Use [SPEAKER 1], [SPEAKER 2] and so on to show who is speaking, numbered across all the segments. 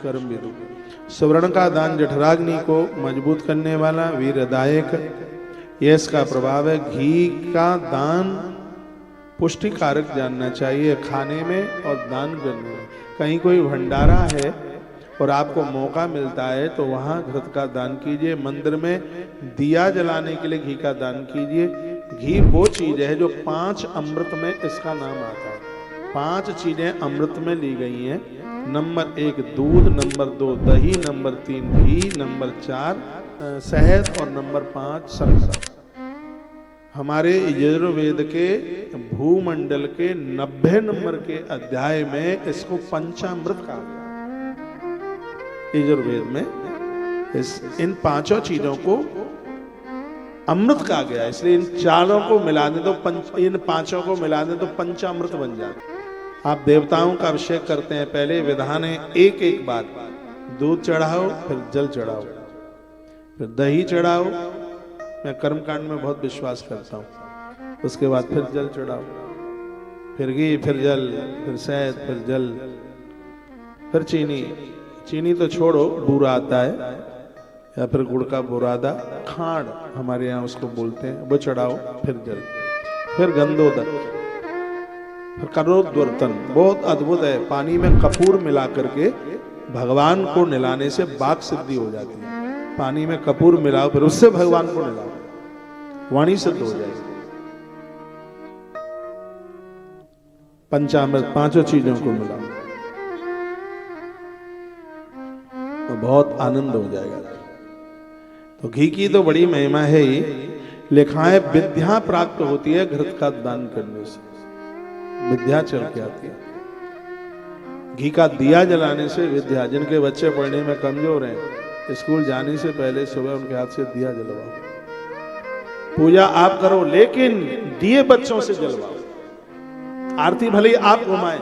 [SPEAKER 1] कर्म विदु। सुवर्ण का दान जठराग्नि को मजबूत करने वाला, वीरदायक, ये इसका प्रभाव है। घी का दान पुष्टिकारक जानना चाहिए खाने में और दान करने में। कहीं कोई भंडारा है और आपको मौका मिलता है तो वहाँ घृत का दान कीजिए। मंदिर में दिया जलाने के लिए घी का दान कीजिए। घी वो चीज है जो 5 अमृत में इसका नाम आता है। 5 चीजें अमृत में ली गई हैं। नंबर 1 दूध, नंबर 2 दही, नंबर 3 घी, नंबर 4 शहद और नंबर 5 शक्कर। हमारे यजुर्वेद के भूमंडल के 90 नंबर के अध्याय में इसको पंचामृत कहा गया। यजुर्वेद में इन 5 चीजों को अमृत कहा गया, इसलिए इन चारों को मिला दें तो इन 5 को मिला दें तो पंचामृत बन जाता। आप देवताओं का अभिषेक करते हैं, पहले विधान है एक एक बार दूध चढ़ाओ, फिर जल चढ़ाओ, फिर दही चढ़ाओ। मैं कर्मकांड में बहुत विश्वास करता हूँ। उसके बाद फिर जल चढ़ाओ, फिर घी, फिर जल, फिर शहद, फिर जल, फिर चीनी। चीनी तो छोड़ो, बूरा आता है, या फिर गुड़ का बुरादा, खांड हमारे यहाँ उसको बोलते हैं, वो चढ़ाओ, फिर जल, फिर गंधोदक, फिर करोद्वर्तन। बहुत अद्भुत है। पानी में कपूर मिला करके भगवान को निलाने से वाक सिद्धि हो जाती है। पानी में कपूर मिलाओ, फिर उससे भगवान को निलाओ, वाणी सिद्ध हो जाएगी। पंचामृत 5 चीजों को मिलाओ तो बहुत आनंद हो जाएगा। तो घी की तो बड़ी महिमा है ही। लिखा है विद्या प्राप्त होती है घृत का दान करने से, विद्या चल के आती है। घी का दिया जलाने से विद्या। जिनके बच्चे पढ़ने में कमजोर हैं, स्कूल जाने से पहले सुबह उनके हाथ से दिया जलवाओ। पूजा आप करो लेकिन दिए बच्चों से जलवाओ। आरती भले ही आप घुमाएं,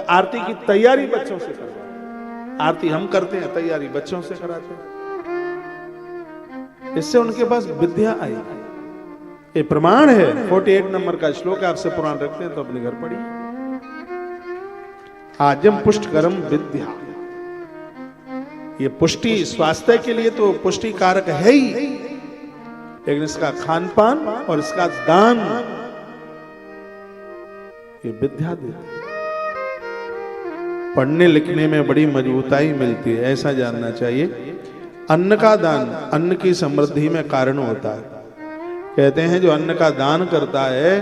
[SPEAKER 1] आरती की तैयारी बच्चों से करवाओ। आरती हम करते हैं, तैयारी बच्चों से कराते हैं। इससे उनके पास विद्या आई। ये प्रमाण है। 48 नंबर का श्लोक है, आपसे पुराण रखते हैं तो अपने घर पढ़िए। आजम पुष्टकरम विद्या। ये पुष्टि स्वास्थ्य के लिए तो पुष्टि कारक है ही, लेकिन इसका खान पान और इसका दान ये विद्या देती है। पढ़ने लिखने में बड़ी मजबूताई मिलती है, ऐसा जानना चाहिए। अन्न का दान अन्न की समृद्धि में कारण होता है। कहते हैं जो अन्न का दान करता है,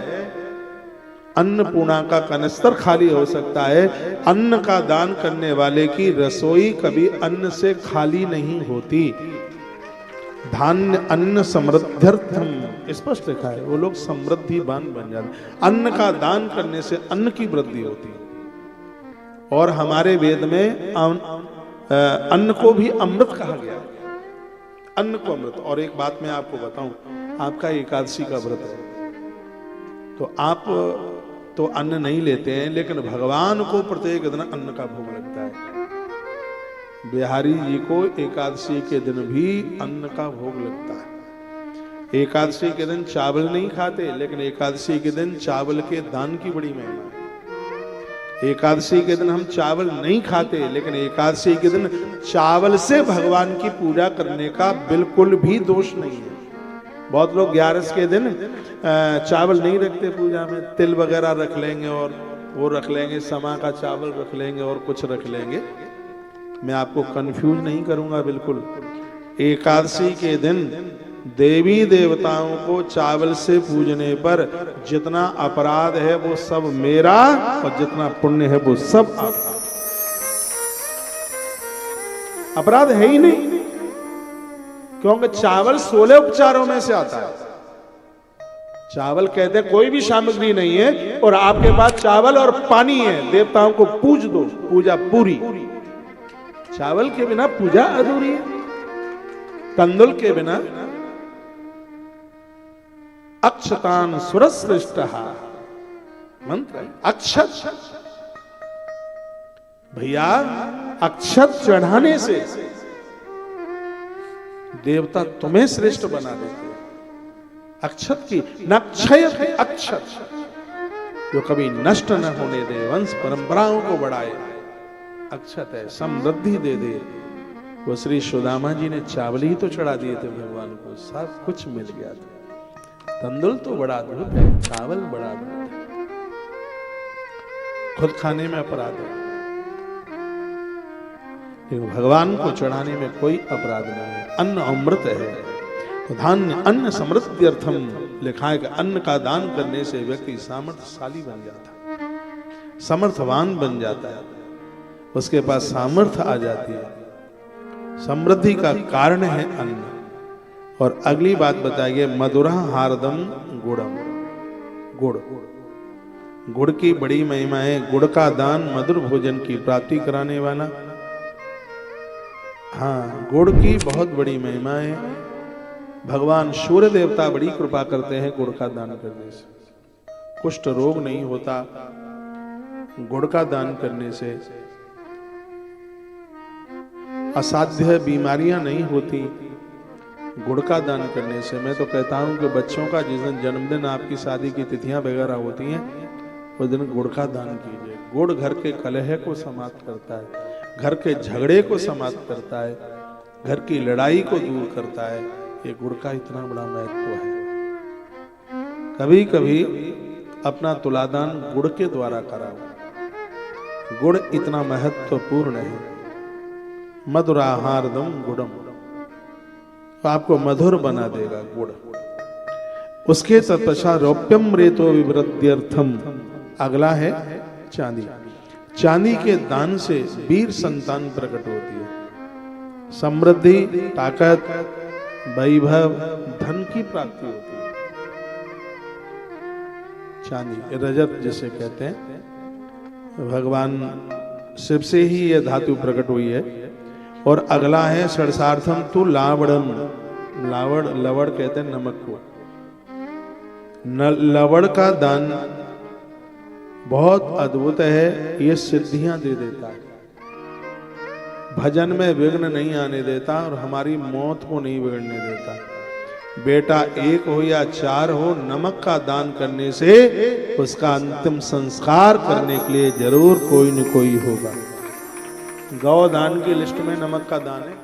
[SPEAKER 1] अन्नपूर्णा का कनस्तर खाली हो सकता है। अन्न का दान करने वाले की रसोई कभी अन्न से खाली नहीं होती। धान्य अन्न समृद्ध्यर्थम स्पष्ट लिखा है। वो लोग समृद्धिवान बन जाते। अन्न का दान करने से अन्न की वृद्धि होती है। और हमारे वेद में अन्न को भी अमृत कहा गया। अन्न को अमृत। और एक बात मैं आपको बताऊं, आपका एकादशी का व्रत है तो आप तो अन्न नहीं लेते हैं, लेकिन भगवान को प्रत्येक दिन अन्न का भोग लगता है। बिहारी जी को एकादशी के दिन भी अन्न का भोग लगता है। एकादशी के दिन चावल नहीं खाते, लेकिन एकादशी के दिन चावल के दान की बड़ी महिमा है। एकादशी के दिन हम चावल नहीं खाते, लेकिन एकादशी के दिन चावल से भगवान की पूजा करने का बिल्कुल भी दोष नहीं है। बहुत लोग 11 के दिन चावल नहीं रखते पूजा में, तिल वगैरह रख लेंगे और वो रख लेंगे, समा का चावल रख लेंगे और कुछ रख लेंगे। मैं आपको कंफ्यूज नहीं करूंगा बिल्कुल। एकादशी के दिन देवी देवताओं को चावल से पूजने पर जितना अपराध है वो सब मेरा, और जितना पुण्य है वो सब आपका। अपराध है ही नहीं, क्योंकि चावल 16 उपचारों में से आता है। चावल कहते कोई भी सामग्री नहीं है और आपके पास चावल और पानी है, देवताओं को पूज दो, पूजा पूरी। चावल के बिना पूजा अधूरी है। कंदुल के बिना अक्षतान सुरश्रेष्ठ मंत्र। अक्षत भैया, अक्षत चढ़ाने से देवता तुम्हें श्रेष्ठ बना देते। अक्षत की नक्षय अक्षत जो कभी नष्ट न होने दे, वंश परंपराओं को बढ़ाए। अक्षत है, समृद्धि दे दे। वो श्री सुदामा जी ने चावल ही तो चढ़ा दिए थे भगवान को, सब कुछ मिल गया था। तंदुल तो बड़ा अद्भुत है, चावल बड़ा अद्भुत है, खुद खाने में अपराध है, लेकिन भगवान को चढ़ाने में कोई अपराध नहीं है। अन्न अमृत है, तो धान्य अन्न समृद्ध्यर्थम लिखा है कि अन्न का दान करने से व्यक्ति सामर्थ्यशाली बन जाता है, समर्थवान बन जाता है, उसके पास सामर्थ्य आ जाती है। समृद्धि का कारण है अन्न। और अगली बात बताइए, मधुरा हार्दम गुड़म, गुड़, गुड़ की बड़ी महिमा है। गुड़ का दान मधुर भोजन की प्राप्ति कराने वाला। हाँ, गुड़ की बहुत बड़ी महिमा है। भगवान सूर्य देवता बड़ी कृपा करते हैं गुड़ का दान करने से। कुष्ठ रोग नहीं होता गुड़ का दान करने से, असाध्य बीमारियां नहीं होती गुड़ का दान करने से। मैं तो कहता हूं कि बच्चों का जिस दिन जन्मदिन, आपकी शादी की तिथियां वगैरह होती हैं, उस दिन गुड़ का दान कीजिए। गुड़ घर के कलह को समाप्त करता है, घर के झगड़े को समाप्त करता है, घर की लड़ाई को दूर करता है। ये गुड़ का इतना बड़ा महत्व है। कभी कभी अपना तुलादान गुड़ के द्वारा कराओ, गुड़ इतना महत्वपूर्ण है। मधुराहार्दम गुड़म, तो आपको मधुर बना देगा गुड़। उसके तत्पश्चात रौप्यम रेतो विवृद्ध्यर्थम, अगला है चांदी। चांदी के दान से वीर संतान प्रकट होती है, समृद्धि, ताकत, वैभव, धन की प्राप्ति होती है। चांदी, रजत जिसे कहते हैं, भगवान शिव से ही यह धातु प्रकट हुई है। और अगला है षडसार्थम तु लावड़म, लावड़, लवड़ कहते हैं नमक को। लवड़ का दान बहुत अद्भुत है, ये सिद्धियां दे देता है, भजन में विघ्न नहीं आने देता और हमारी मौत को नहीं बिगड़ने देता। बेटा एक हो या चार हो, नमक का दान करने से उसका अंतिम संस्कार करने के लिए जरूर कोई न कोई होगा। गौ दान की लिस्ट में नमक का दान है।